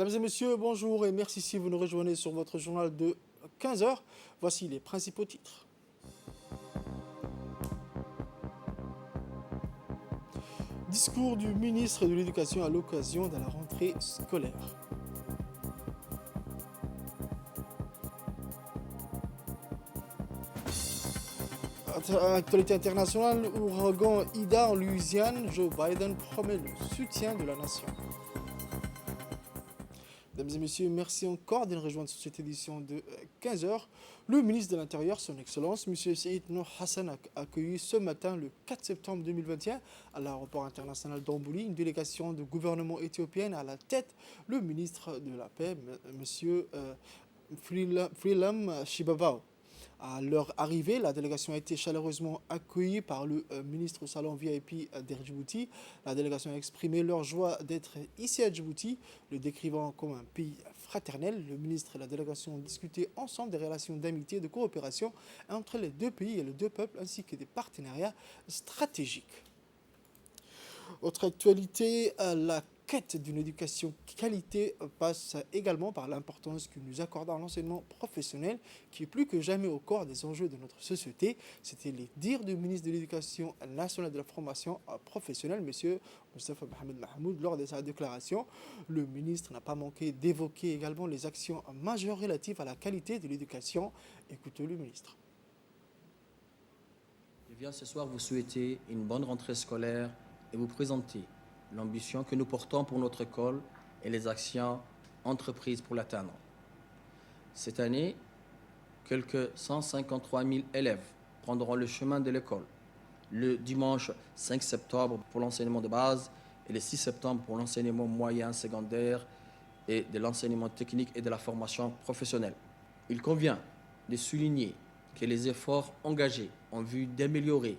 Mesdames et messieurs, bonjour et merci si vous nous rejoignez sur votre journal de 15 heures. Voici les principaux titres. Discours du ministre de l'Éducation à l'occasion de la rentrée scolaire. Actualité internationale, ouragan Ida en Louisiane, Joe Biden promet le soutien de la nation. Mesdames et messieurs, merci encore de nous rejoindre sur cette édition de 15 heures. Le ministre de l'Intérieur, son Excellence, M. Seyd Nour Hassan, a accueilli ce matin, le 4 septembre 2021, à l'aéroport international d'Ambouli, une délégation de gouvernement éthiopienne à la tête, le ministre de la Paix, M. Freelam Shibabao. À leur arrivée, la délégation a été chaleureusement accueillie par le ministre au salon VIP d'Air Djibouti. La délégation a exprimé leur joie d'être ici à Djibouti, le décrivant comme un pays fraternel. Le ministre et la délégation ont discuté ensemble des relations d'amitié et de coopération entre les deux pays et les deux peuples, ainsi que des partenariats stratégiques. Autre actualité, la quête d'une éducation qualité passe également par l'importance que nous accordons à l'enseignement professionnel, qui est plus que jamais au cœur des enjeux de notre société. C'était les dires du ministre de l'Éducation nationale et de la formation professionnelle, M. Moustapha Mohamed Mahmoud, lors de sa déclaration. Le ministre n'a pas manqué d'évoquer également les actions majeures relatives à la qualité de l'éducation. Écoutez le ministre. Je viens ce soir vous souhaiter une bonne rentrée scolaire et vous présenter l'ambition que nous portons pour notre école et les actions entreprises pour l'atteindre. Cette année, quelques 153 000 élèves prendront le chemin de l'école. Le dimanche 5 septembre pour l'enseignement de base et le 6 septembre pour l'enseignement moyen, secondaire et de l'enseignement technique et de la formation professionnelle. Il convient de souligner que les efforts engagés en vue d'améliorer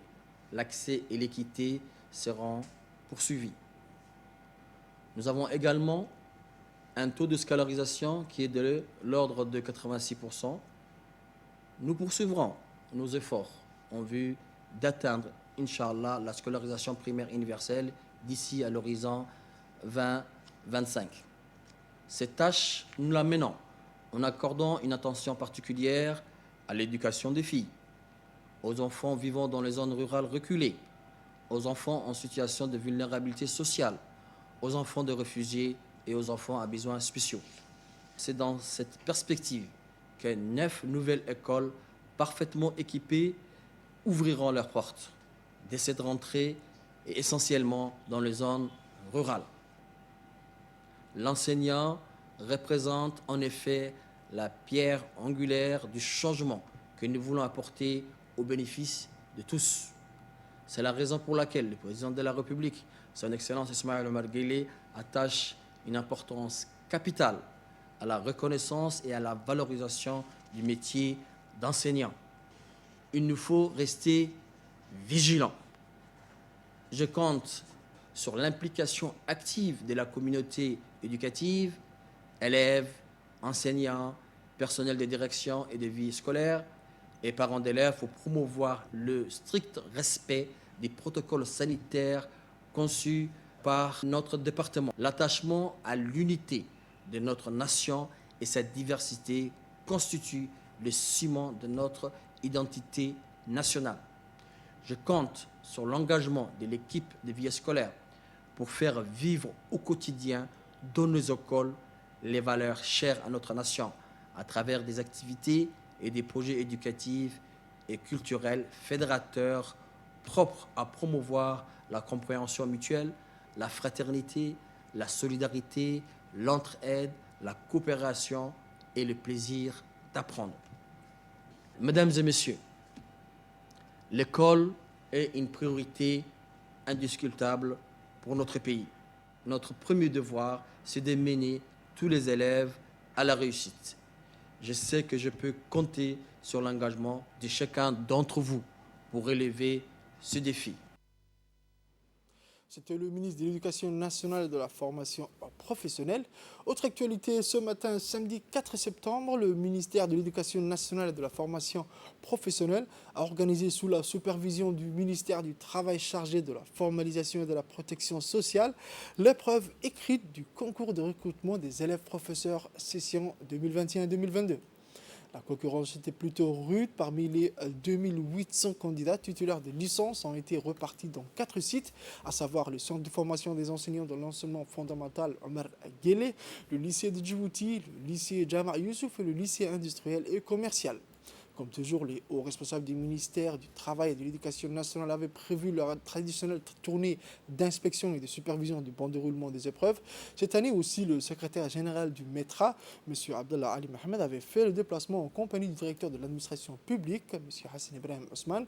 l'accès et l'équité seront poursuivis. Nous avons également un taux de scolarisation qui est de l'ordre de 86%. Nous poursuivrons nos efforts en vue d'atteindre, Inch'Allah, la scolarisation primaire universelle d'ici à l'horizon 2025. Cette tâche, nous la menons en accordant une attention particulière à l'éducation des filles, aux enfants vivant dans les zones rurales reculées, aux enfants en situation de vulnérabilité sociale, aux enfants de réfugiés et aux enfants à besoins spéciaux. C'est dans cette perspective que 9 nouvelles écoles parfaitement équipées ouvriront leurs portes dès cette rentrée et essentiellement dans les zones rurales. L'enseignant représente en effet la pierre angulaire du changement que nous voulons apporter au bénéfice de tous. C'est la raison pour laquelle le président de la République, son Excellence Ismaël Omar Guelleh, attache une importance capitale à la reconnaissance et à la valorisation du métier d'enseignant. Il nous faut rester vigilants. Je compte sur l'implication active de la communauté éducative, élèves, enseignants, personnel de direction et de vie scolaire et parents d'élèves pour promouvoir le strict respect des protocoles sanitaires conçus par notre département. L'attachement à l'unité de notre nation et sa diversité constituent le ciment de notre identité nationale. Je compte sur l'engagement de l'équipe de vie scolaire pour faire vivre au quotidien dans nos écoles les valeurs chères à notre nation à travers des activités et des projets éducatifs et culturels fédérateurs propres à promouvoir la compréhension mutuelle, la fraternité, la solidarité, l'entraide, la coopération et le plaisir d'apprendre. Mesdames et messieurs, l'école est une priorité indiscutable pour notre pays. Notre premier devoir, c'est de mener tous les élèves à la réussite. Je sais que je peux compter sur l'engagement de chacun d'entre vous pour relever ce défi. C'était le ministre de l'Éducation nationale et de la formation professionnelle. Autre actualité, ce matin, samedi 4 septembre, le ministère de l'Éducation nationale et de la formation professionnelle a organisé sous la supervision du ministère du Travail chargé de la formalisation et de la protection sociale l'épreuve écrite du concours de recrutement des élèves professeurs session 2021-2022. La concurrence était plutôt rude. Parmi les 2800 candidats titulaires de licence ont été repartis dans 4 sites, à savoir le centre de formation des enseignants de l'enseignement fondamental Omar Guelleh, le lycée de Djibouti, le lycée Jama Youssouf et le lycée industriel et commercial. Comme toujours, les hauts responsables du ministère du Travail et de l'Éducation nationale avaient prévu leur traditionnelle tournée d'inspection et de supervision du bon déroulement des épreuves. Cette année aussi, le secrétaire général du METRA, M. Abdallah Ali Mohamed, avait fait le déplacement en compagnie du directeur de l'administration publique, M. Hassan Ibrahim Ousmane.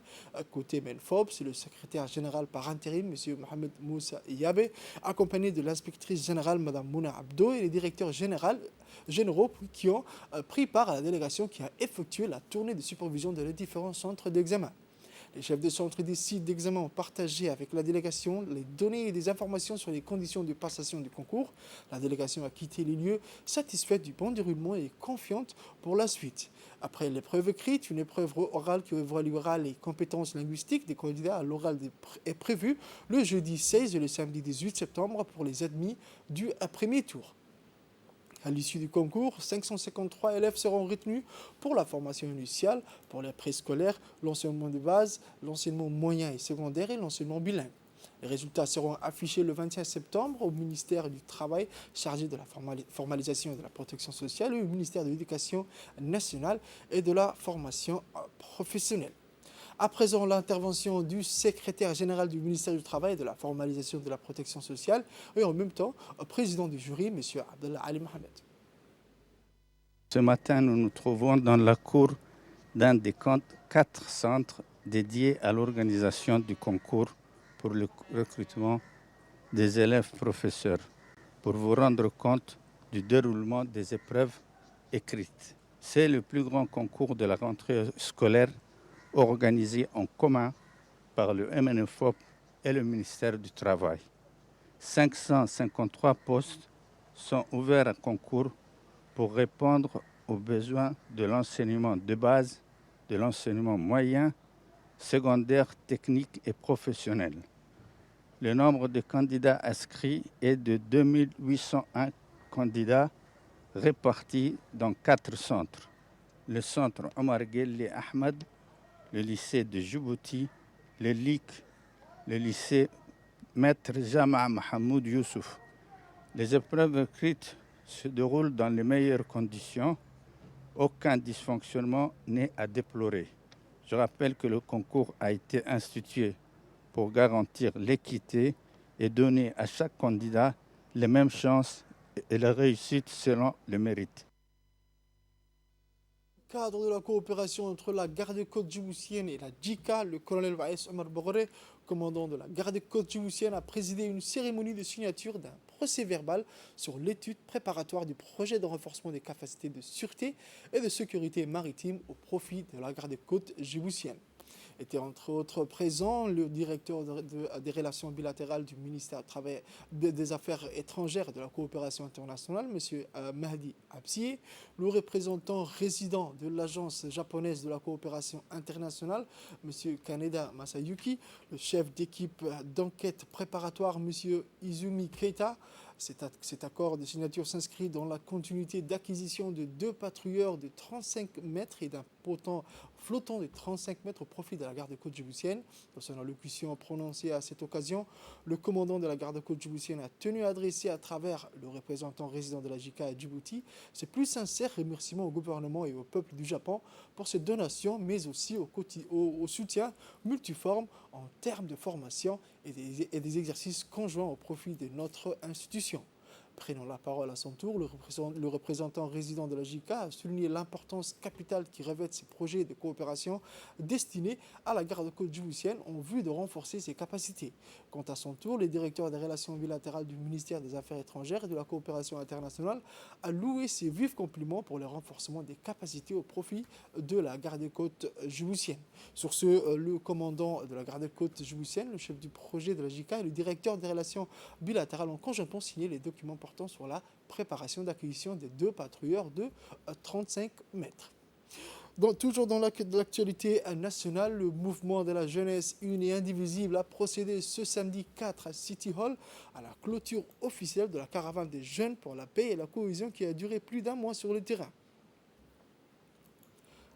Côté Menfob, c'est le secrétaire général par intérim, M. Mohamed Moussa Yabe, accompagné de l'inspectrice générale, Mme Mouna Abdo, et les directeurs généraux qui ont pris part à la délégation qui a effectué la tournée de supervision de les différents centres d'examen. Les chefs de centre et des sites d'examen ont partagé avec la délégation les données et des informations sur les conditions de passation du concours. La délégation a quitté les lieux satisfaite du bon déroulement et confiante pour la suite. Après l'épreuve écrite, une épreuve orale qui évaluera les compétences linguistiques des candidats à l'oral est prévue le jeudi 16 et le samedi 18 septembre pour les admis du premier tour. À l'issue du concours, 553 élèves seront retenus pour la formation initiale, pour les préscolaires, l'enseignement de base, l'enseignement moyen et secondaire et l'enseignement bilingue. Les résultats seront affichés le 21 septembre au ministère du Travail chargé de la formalisation et de la protection sociale et au ministère de l'Éducation nationale et de la formation professionnelle. À présent, l'intervention du secrétaire général du ministère du Travail et de la formalisation de la protection sociale et en même temps, président du jury, M. Abdallah Ali Mohamed. Ce matin, nous nous trouvons dans la cour d'un des 4 centres dédiés à l'organisation du concours pour le recrutement des élèves professeurs, pour vous rendre compte du déroulement des épreuves écrites. C'est le plus grand concours de la rentrée scolaire organisé en commun par le MNFOP et le ministère du Travail. 553 postes sont ouverts à concours pour répondre aux besoins de l'enseignement de base, de l'enseignement moyen, secondaire, technique et professionnel. Le nombre de candidats inscrits est de 2801 candidats répartis dans 4 centres. Le centre Omar Guelleh Ahmed, le lycée de Djibouti, le LIC, le lycée Maître Jama Mahmoud Youssouf. Les épreuves écrites se déroulent dans les meilleures conditions. Aucun dysfonctionnement n'est à déplorer. Je rappelle que le concours a été institué pour garantir l'équité et donner à chaque candidat les mêmes chances et la réussite selon le mérite. Cadre de la coopération entre la garde-côte djiboutienne et la JICA, le colonel Vaïs Omar Bogoré, commandant de la garde-côte djiboutienne, a présidé une cérémonie de signature d'un procès-verbal sur l'étude préparatoire du projet de renforcement des capacités de sûreté et de sécurité maritime au profit de la garde-côte djiboutienne. Était entre autres présent le directeur des relations bilatérales du ministère des Affaires étrangères et de la coopération internationale, M. Mahdi Absiye, le représentant résident de l'agence japonaise de la coopération internationale, M. Kaneda Masayuki, le chef d'équipe d'enquête préparatoire, M. Izumi Keita. Cet accord de signature s'inscrit dans la continuité d'acquisition de 2 patrouilleurs de 35 mètres et d'un flottant de 35 mètres au profit de la garde-côte djiboutienne. Dans son allocution prononcée à cette occasion, le commandant de la garde-côte djiboutienne a tenu à adresser à travers le représentant résident de la JICA à Djibouti ses plus sincères remerciements au gouvernement et au peuple du Japon pour ces donations, mais aussi au soutien multiforme en termes de formation et des exercices conjoints au profit de notre institution. Prenant la parole à son tour, le représentant résident de la JICA a souligné l'importance capitale qui revêtent ces projets de coopération destinés à la garde-côte djiboutienne en vue de renforcer ses capacités. Quant à son tour, le directeur des relations bilatérales du ministère des Affaires étrangères et de la coopération internationale a loué ses vifs compliments pour le renforcement des capacités au profit de la garde-côte djiboutienne. Sur ce, le commandant de la garde-côte djiboutienne, le chef du projet de la JICA et le directeur des relations bilatérales ont conjointement signé les documents portant sur la préparation d'acquisition des 2 patrouilleurs de 35 mètres. Toujours dans l'actualité nationale, le mouvement de la jeunesse une et indivisible a procédé ce samedi 4 à City Hall à la clôture officielle de la caravane des jeunes pour la paix et la cohésion qui a duré plus d'1 mois sur le terrain.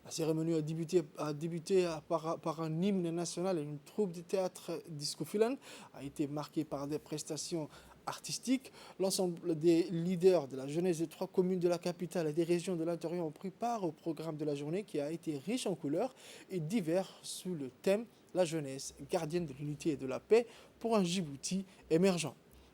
La cérémonie a débuté par un hymne national et une troupe de théâtre Disco Filan a été marquée par des prestations artistiques. L'ensemble des leaders de la jeunesse des 3 communes de la capitale et des régions de l'intérieur ont pris part au programme de la journée qui a été riche en couleurs et divers sous le thème « La jeunesse, gardienne de l'unité et de la paix pour un Djibouti émergent ».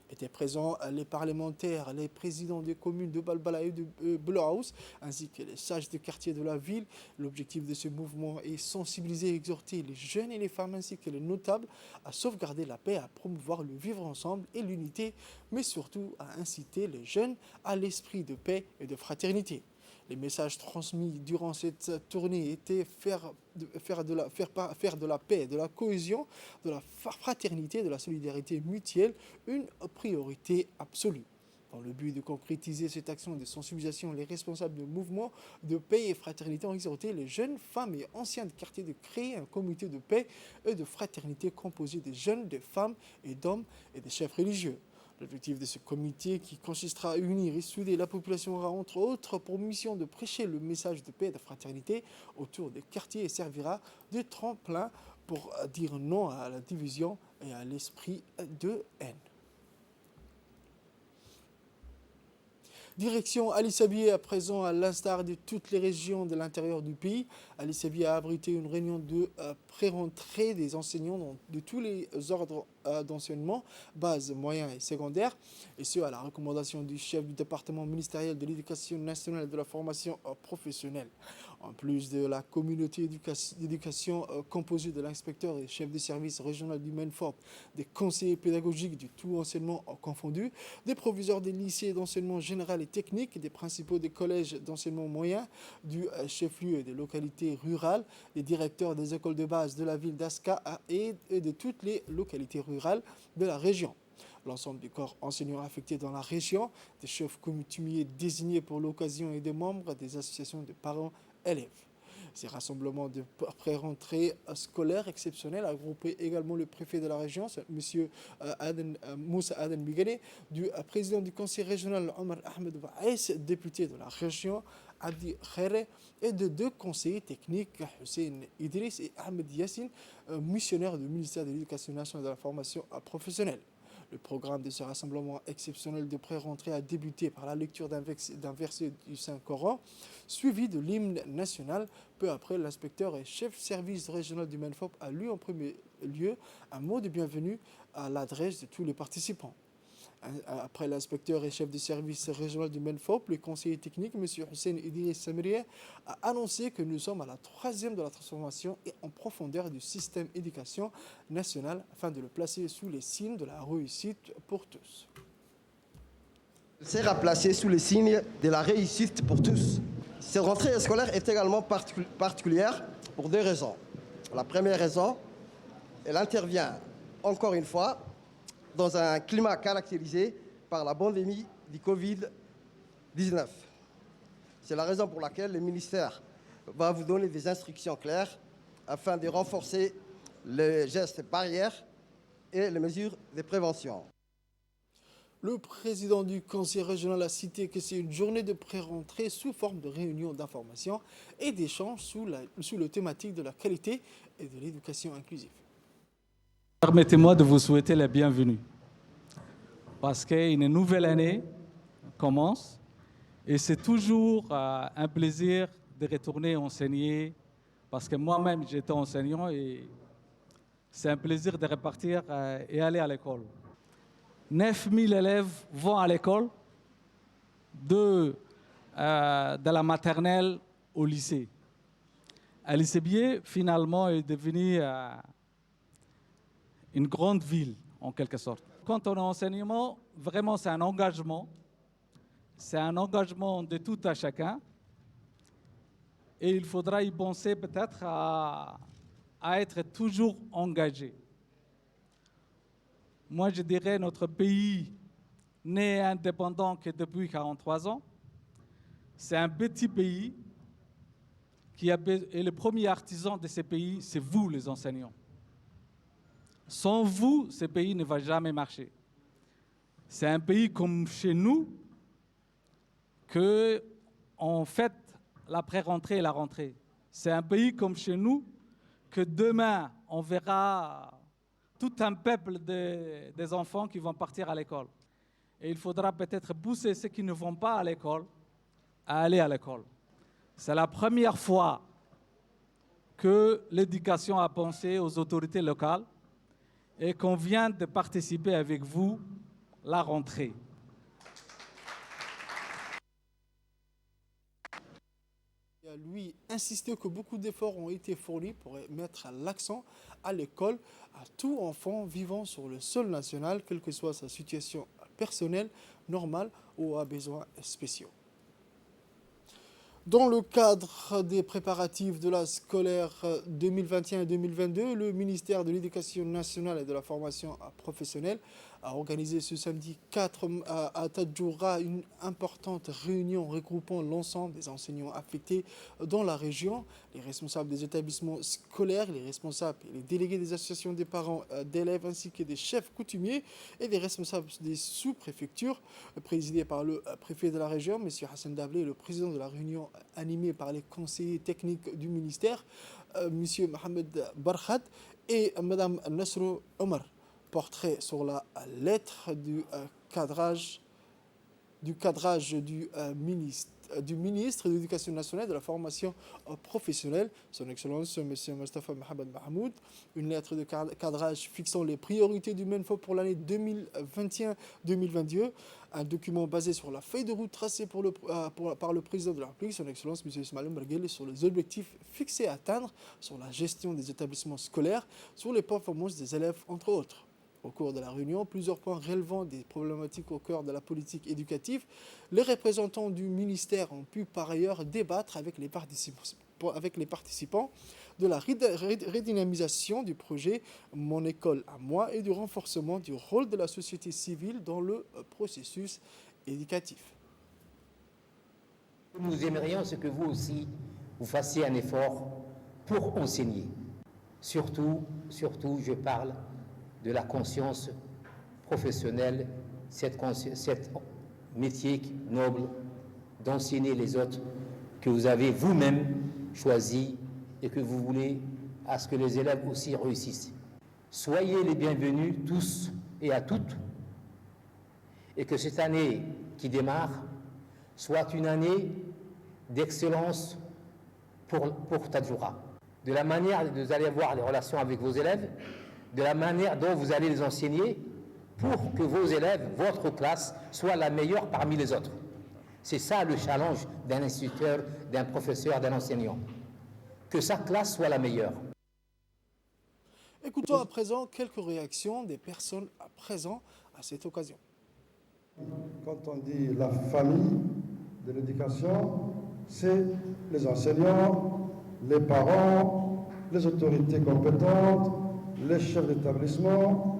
Étaient présents les parlementaires, les présidents des communes de Balbala et de Blauhaus, ainsi que les sages de quartier de la ville. L'objectif de ce mouvement est sensibiliser et exhorter les jeunes et les femmes ainsi que les notables à sauvegarder la paix, à promouvoir le vivre ensemble et l'unité, mais surtout à inciter les jeunes à l'esprit de paix et de fraternité. Les messages transmis durant cette tournée étaient faire de la paix, de la cohésion, de la fraternité, de la solidarité mutuelle une priorité absolue. Dans le but de concrétiser cette action de sensibilisation, les responsables du mouvement de paix et fraternité ont exhorté les jeunes femmes et anciens de quartier de créer un comité de paix et de fraternité composé des jeunes, des femmes et d'hommes et des chefs religieux. L'objectif de ce comité, qui consistera à unir et souder la population, aura entre autres pour mission de prêcher le message de paix et de fraternité autour des quartiers et servira de tremplin pour dire non à la division et à l'esprit de haine. Direction Ali Sabieh à présent, à l'instar de toutes les régions de l'intérieur du pays. Ali Sabieh a abrité une réunion de pré-rentrée des enseignants de tous les ordres d'enseignement, base, moyen et secondaire, et ce à la recommandation du chef du département ministériel de l'éducation nationale et de la formation professionnelle. En plus de la communauté d'éducation composée de l'inspecteur et chef de service régional du MENFOP, des conseillers pédagogiques du tout enseignement confondu, des proviseurs des lycées d'enseignement général et technique, des principaux des collèges d'enseignement moyen, du chef-lieu et des localités rurales, des directeurs des écoles de base de la ville d'Aska et de toutes les localités rurales de la région. L'ensemble du corps enseignant affecté dans la région, des chefs coutumiers désignés pour l'occasion et des membres des associations de parents élèves. Ces rassemblements de pré-rentrée scolaire exceptionnels a groupé également le préfet de la région, M. Moussa Aden Bigane, du président du conseil régional Omar Ahmed Baïs, député de la région Abdi Khere, et de 2 conseillers techniques, Hussein Idriss et Ahmed Yassine, missionnaires du ministère de l'Éducation nationale et de la formation professionnelle. Le programme de ce rassemblement exceptionnel de pré-rentrée a débuté par la lecture d'un verset du Saint-Coran, suivi de l'hymne national. Peu après, l'inspecteur et chef service régional du MENFOP a lu en premier lieu un mot de bienvenue à l'adresse de tous les participants. Après l'inspecteur et chef du service régional du MENFOP, le conseiller technique, M. Hussein Idriss Samirieh, a annoncé que nous sommes à la 3e de la transformation et en profondeur du système éducation national afin de le placer sous les signes de la réussite pour tous. Il sera placé sous les signes de la réussite pour tous. Cette rentrée scolaire est également particulière pour 2 raisons. La première raison, elle intervient encore une fois dans un climat caractérisé par la pandémie du Covid-19. C'est la raison pour laquelle le ministère va vous donner des instructions claires afin de renforcer les gestes barrières et les mesures de prévention. Le président du conseil régional a cité que c'est une journée de pré-rentrée sous forme de réunion d'information et d'échange sous le thématique de la qualité et de l'éducation inclusive. Permettez-moi de vous souhaiter la bienvenue, parce qu'une nouvelle année commence et c'est toujours un plaisir de retourner enseigner, parce que moi-même j'étais enseignant et c'est un plaisir de repartir et aller à l'école. 9000 élèves vont à l'école de la maternelle au lycée. Alicebié, finalement, est devenu une grande ville, en quelque sorte. Quand on est en enseignement, vraiment, c'est un engagement. C'est un engagement de tout à chacun. Et il faudra y penser peut-être à être toujours engagé. Moi, je dirais notre pays n'est indépendant que depuis 43 ans. C'est un petit pays et le premier artisan de ce pays, c'est vous, les enseignants. Sans vous, ce pays ne va jamais marcher. C'est un pays comme chez nous qu'on fête la pré-rentrée et la rentrée. C'est un pays comme chez nous que demain, on verra tout un peuple des enfants qui vont partir à l'école. Et il faudra peut-être pousser ceux qui ne vont pas à l'école à aller à l'école. C'est la première fois que l'éducation a pensé aux autorités locales et qu'on vient de participer avec vous à la rentrée. Il a lui insisté que beaucoup d'efforts ont été fournis pour mettre l'accent à l'école à tout enfant vivant sur le sol national, quelle que soit sa situation personnelle, normale ou à besoins spéciaux. Dans le cadre des préparatifs de la scolaire 2021 et 2022, le ministère de l'Éducation nationale et de la formation professionnelle a organisé ce samedi 4 à Tadjoura une importante réunion regroupant l'ensemble des enseignants affectés dans la région, les responsables des établissements scolaires, les responsables et les délégués des associations des parents d'élèves ainsi que des chefs coutumiers et des responsables des sous-préfectures, présidés par le préfet de la région, M. Hassan Davlé, et le président de la réunion animée par les conseillers techniques du ministère, M. Mohamed Barkhat et Mme Nasro Omar. Portrait sur la lettre du cadrage du ministre de l'Éducation nationale et de la formation professionnelle, son Excellence M. Mostafa Mohamed Mahmoud, une lettre de cadrage fixant les priorités du MENFO pour l'année 2021-2022, un document basé sur la feuille de route tracée par le président de la République, son Excellence M. Ismaël Merguel, sur les objectifs fixés à atteindre, sur la gestion des établissements scolaires, sur les performances des élèves, entre autres. Au cours de la réunion, plusieurs points relevant des problématiques au cœur de la politique éducative. Les représentants du ministère ont pu par ailleurs débattre avec les participants de la redynamisation du projet Mon école à moi et du renforcement du rôle de la société civile dans le processus éducatif. Nous aimerions ce que vous aussi, vous fassiez un effort pour enseigner. Surtout, je parle de la conscience professionnelle, cette métier noble d'enseigner les autres que vous avez vous-même choisi et que vous voulez à ce que les élèves aussi réussissent. Soyez les bienvenus tous et à toutes et que cette année qui démarre soit une année d'excellence pour Tadjoura. De la manière dont vous allez avoir les relations avec vos élèves, de la manière dont vous allez les enseigner pour que vos élèves, votre classe, soit la meilleure parmi les autres. C'est ça le challenge d'un instituteur, d'un professeur, d'un enseignant. Que sa classe soit la meilleure. Écoutons à présent quelques réactions des personnes présentes à cette occasion. Quand on dit la famille de l'éducation, c'est les enseignants, les parents, les autorités compétentes, les chefs d'établissement,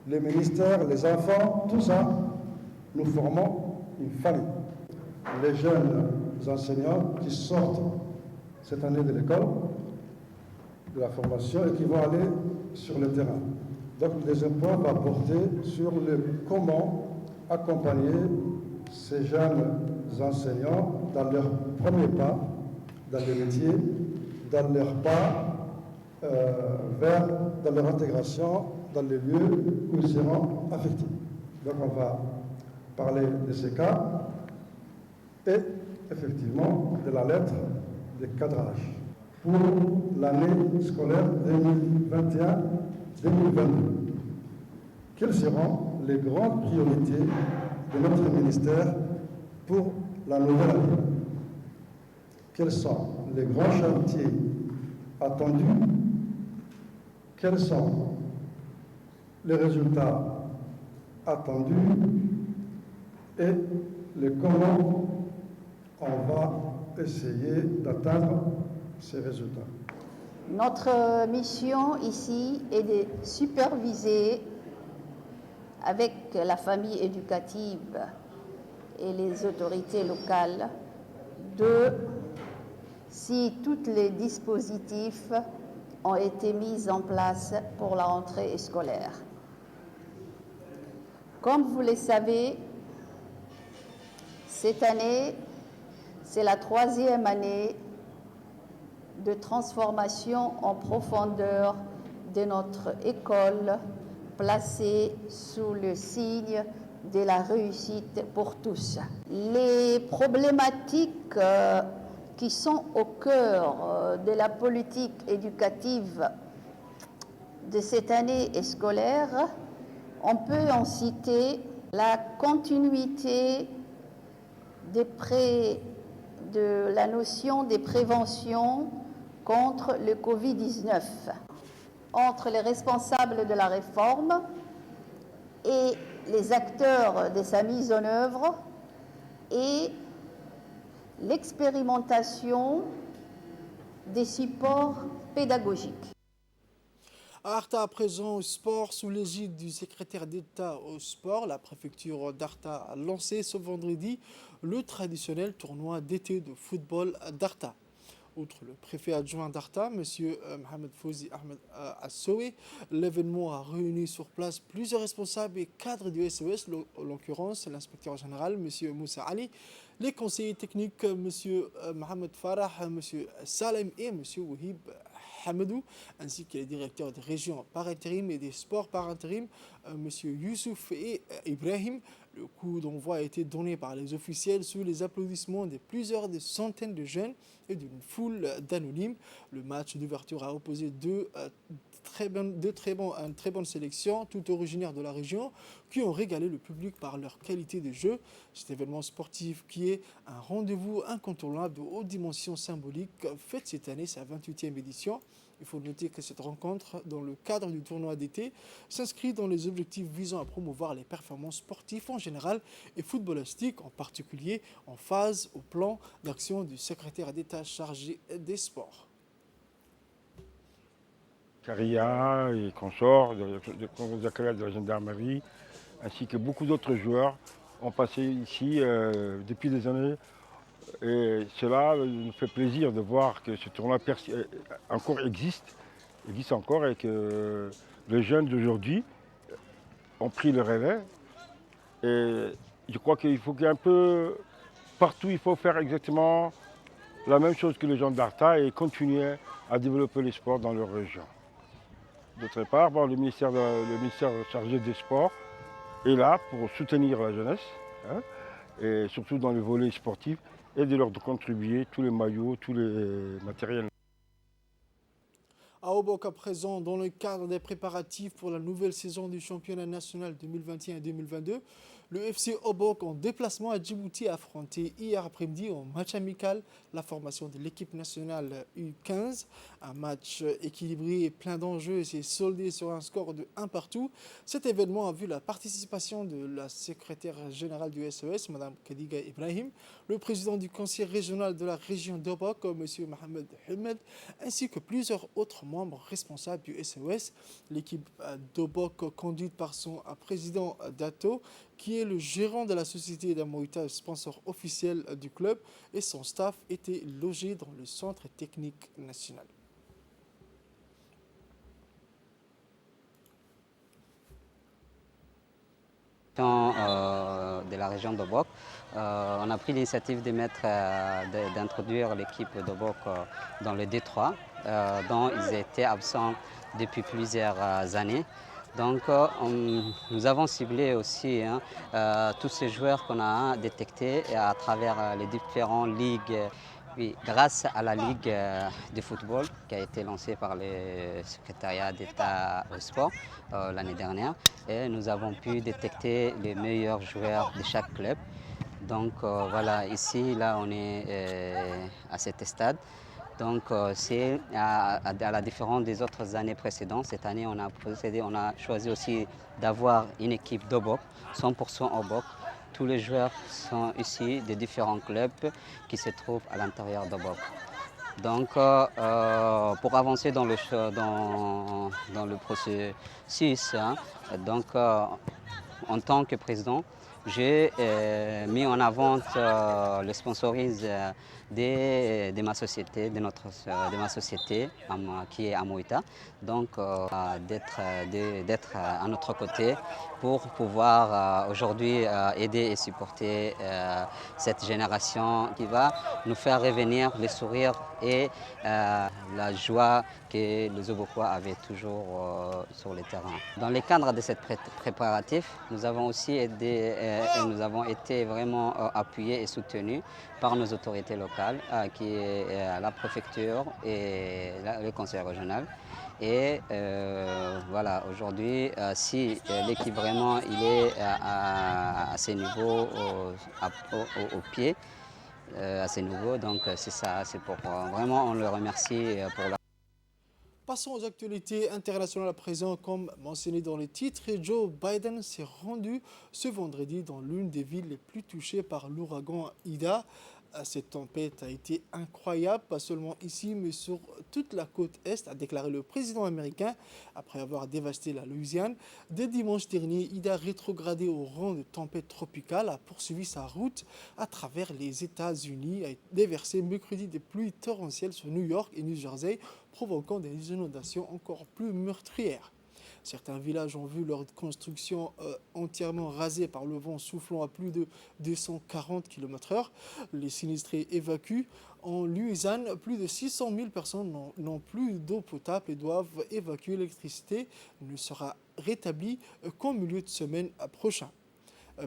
les ministères, les enfants, tout ça, nous formons une famille. Les jeunes enseignants qui sortent cette année de l'école, de la formation, et qui vont aller sur le terrain. Donc, le deuxième point va porter sur le comment accompagner ces jeunes enseignants dans leur premier pas, dans le métier, dans leur pas dans leur intégration dans les lieux où ils seront affectés. Donc on va parler de ces cas et effectivement de la lettre de cadrage pour l'année scolaire 2021-2022. Quelles seront les grandes priorités de notre ministère pour la nouvelle année. Quels sont les grands chantiers attendus? Quels sont les résultats attendus? Et les comment on va essayer d'atteindre ces résultats. Notre mission ici est de superviser avec la famille éducative et les autorités locales si tous les dispositifs ont été mis en place pour la rentrée scolaire. Comme vous le savez, cette année, c'est la 3e année de transformation en profondeur de notre école placée sous le signe de la réussite pour tous. Les problématiques qui sont au cœur de la politique éducative de cette année scolaire, on peut en citer la continuité de la notion des préventions contre le Covid-19 entre les responsables de la réforme et les acteurs de sa mise en œuvre et l'expérimentation des supports pédagogiques. À Arta, à présent, au sport, sous l'égide du secrétaire d'État au sport, la préfecture d'Arta a lancé ce vendredi le traditionnel tournoi d'été de football d'Arta. Outre le préfet adjoint d'Arta, M. Mohamed Fouzi Ahmed Assoué, l'événement a réuni sur place plusieurs responsables et cadres du SOS, en l'occurrence l'inspecteur général, M. Moussa Ali, les conseillers techniques, M. Mohamed Farah, M. Salem et M. Wahib Hamadou, ainsi que les directeurs des régions par intérim et des sports par intérim, M. Youssouf et Ibrahim. Le coup d'envoi a été donné par les officiels sous les applaudissements de plusieurs centaines de jeunes et d'une foule d'anonymes. Le match d'ouverture a opposé une très bonne sélection, tout originaires de la région, qui ont régalé le public par leur qualité de jeu. Cet événement sportif qui est un rendez-vous incontournable de haute dimension symbolique fête cette année sa 28e édition. Il faut noter que cette rencontre, dans le cadre du tournoi d'été, s'inscrit dans les objectifs visant à promouvoir les performances sportives en général et footballistiques en particulier, en phase au plan d'action du secrétaire d'État chargé des sports. Caria et consorts, de la gendarmerie, ainsi que beaucoup d'autres joueurs ont passé ici depuis des années. Et cela nous fait plaisir de voir que ce tournoi existe encore et que les jeunes d'aujourd'hui ont pris le relais. Et je crois qu'il faut qu'un peu partout, il faut faire exactement la même chose que les gens d'Arta et continuer à développer les sports dans leur région. D'autre part, le ministère chargé des sports est là pour soutenir la jeunesse, et surtout dans le volet sportif, et de leur contribuer tous les maillots, tous les matériels. À Obok, à présent, dans le cadre des préparatifs pour la nouvelle saison du championnat national 2021-2022, le FC Obok en déplacement à Djibouti a affronté hier après-midi en match amical la formation de l'équipe nationale U15. Un match équilibré et plein d'enjeux s'est soldé sur un score de 1-1. Cet événement a vu la participation de la secrétaire générale du SOS, Mme Kadiga Ibrahim, le président du conseil régional de la région d'Obok, M. Mohamed Hamed, ainsi que plusieurs autres membres responsables du SOS. L'équipe d'Obok, conduite par son président Dato, qui est le gérant de la société d'Amoïta, sponsor officiel du club, et son staff était logé dans le centre technique national. De la région d'Obok, on a pris l'initiative d'introduire l'équipe d'Obok dans le D3, dont ils étaient absents depuis plusieurs années. Donc nous avons ciblé aussi tous ces joueurs qu'on a détectés à travers les différentes ligues. Oui, grâce à la Ligue de football qui a été lancée par le secrétariat d'État au sport l'année dernière, et nous avons pu détecter les meilleurs joueurs de chaque club. Donc voilà, ici, là, on est à cet stade. Donc c'est à la différence des autres années précédentes. Cette année, on a choisi aussi d'avoir une équipe d'Obok, 100% Obok. Tous les joueurs sont ici des différents clubs qui se trouvent à l'intérieur d'Obok. Donc pour avancer dans le processus, hein, donc, en tant que président, j'ai mis en avant le sponsorisme de ma société, de ma société qui est à Moïta. Donc d'être à notre côté pour pouvoir aujourd'hui aider et supporter cette génération qui va nous faire revenir les sourires et la joie que les Obokois avaient toujours sur le terrain. Dans le cadre de cette préparatif, nous avons aussi nous avons été vraiment appuyés et soutenus par nos autorités locales, qui est la préfecture et le conseil régional. Et voilà, aujourd'hui, si l'équipe vraiment il est à ces niveaux, au pied, à ces niveaux, donc c'est ça, c'est pour vraiment on le remercie pour la... Passons aux actualités internationales à présent. Comme mentionné dans les titres, Joe Biden s'est rendu ce vendredi dans l'une des villes les plus touchées par l'ouragan Ida. Cette tempête a été incroyable, pas seulement ici, mais sur toute la côte Est, a déclaré le président américain après avoir dévasté la Louisiane. Dès dimanche dernier, Ida, rétrogradée au rang de tempête tropicale, a poursuivi sa route à travers les États-Unis, a déversé mercredi des pluies torrentielles sur New York et New Jersey, provoquant des inondations encore plus meurtrières. Certains villages ont vu leur construction entièrement rasée par le vent soufflant à plus de 240 km/h. Les sinistrés évacuent. En Louisiane, plus de 600 000 personnes n'ont plus d'eau potable et doivent évacuer. L'électricité ne sera rétablie qu'en milieu de semaine prochain.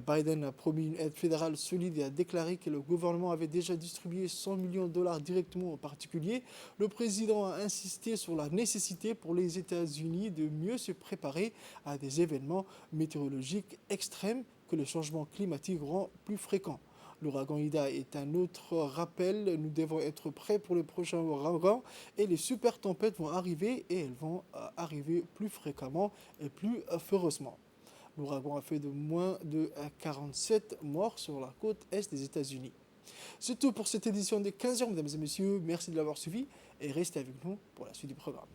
Biden a promis une aide fédérale solide et a déclaré que le gouvernement avait déjà distribué 100 millions de dollars directement aux particuliers. Le président a insisté sur la nécessité pour les États-Unis de mieux se préparer à des événements météorologiques extrêmes que le changement climatique rend plus fréquent. L'ouragan Ida est un autre rappel. Nous devons être prêts pour le prochain ouragan et les super tempêtes vont arriver et elles vont arriver plus fréquemment et plus férocement. L'ouragan a fait de moins de 47 morts sur la côte est des États-Unis. C'est tout pour cette édition des 15h, mesdames et messieurs. Merci de l'avoir suivi et restez avec nous pour la suite du programme.